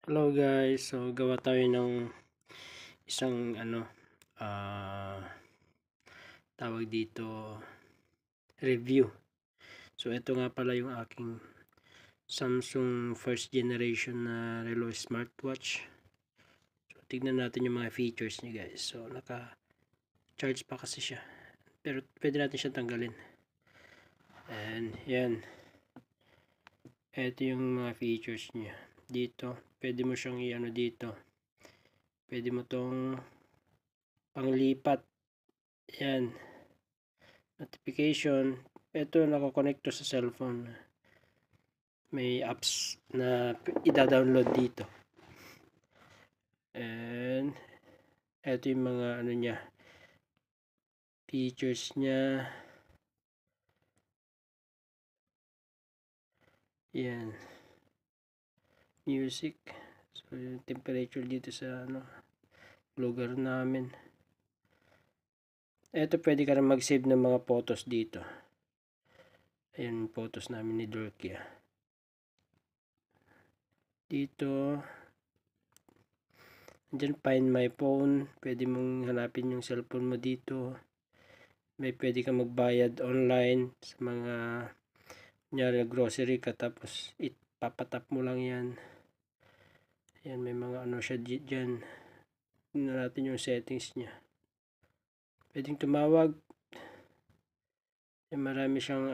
Hello guys, so gawa tayo ng isang ah tawag dito, review. So ito nga pala yung aking Samsung first generation na relo smartwatch. So tignan natin yung mga features niya guys. So naka charge pa kasi siya, pero pwede natin siyang tanggalin. And yan, ito yung mga features niya. Dito pwede mo siyang i-ano dito, pwede mo tong panglipat. Yan, notification. Ito nakakonect to sa cellphone. May apps na i-download dito. And ito yung mga niya, features niya. Yan, music. So yung temperature dito sa lugar namin. Ito pwede ka rin mag-save ng mga photos dito. Ayan, photos namin ni Dorkia. Dito, andyan, find my phone. Pwede mong hanapin yung cellphone mo dito. May pwede kang magbayad online sa mga grocery ka, tapos ipapatap mo lang yan. Ayan, may mga siya dyan. Tingnan natin yung settings niya. Pwedeng tumawag. Ayan, marami siyang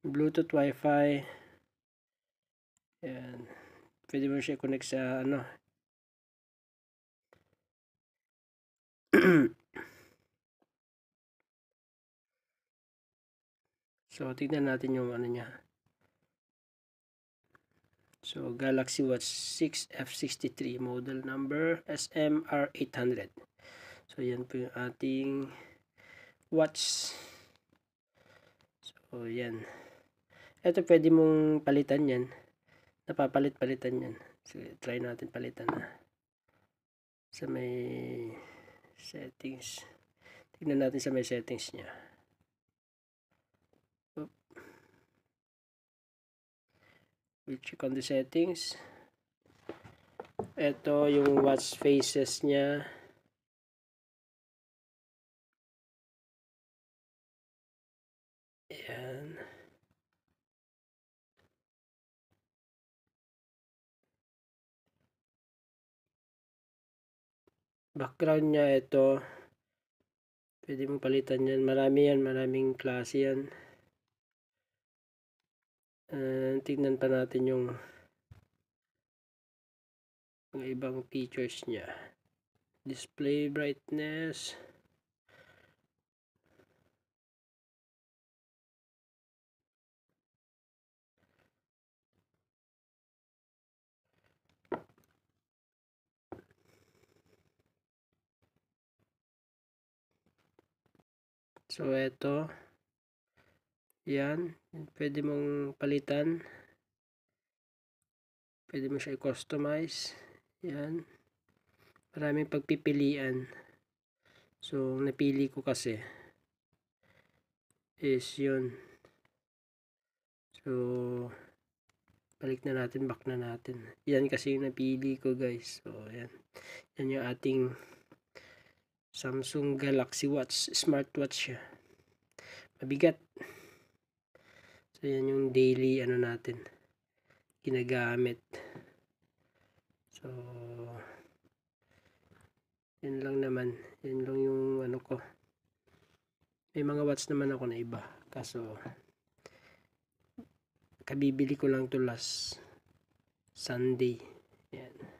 Bluetooth, Wi-Fi. Ayan, pwede mo siya connect sa so tignan natin yung niya. So Galaxy Watch 6 F63 model number SMR800. So yan po yung ating watch. So yan, ito pwede mong palitan yan, napapalit-palitan yan. So try natin palitan sa may settings. Tignan natin sa may settings niya. We'll check on the settings. Ito yung watch faces niya. Ayan. Background niya, ito pwede mong palitan yan. Marami yan, maraming klase yan. Tignan pa natin yung mga ibang features niya. Display brightness. So ito, yan, pwede mong palitan. Pwede mo siya i-customize. Yan, maraming pagpipilian. So napili ko kasi is yun. So balik na natin, back na natin. Yan kasi yung napili ko guys. So yan, yan yung ating Samsung Galaxy Watch, smartwatch siya. Mabigat. So yan yung daily natin ginagamit. So yan lang naman, yan lang yung ko. May mga watch naman ako na iba, kaso kabibili ko lang to last Sunday. Yan.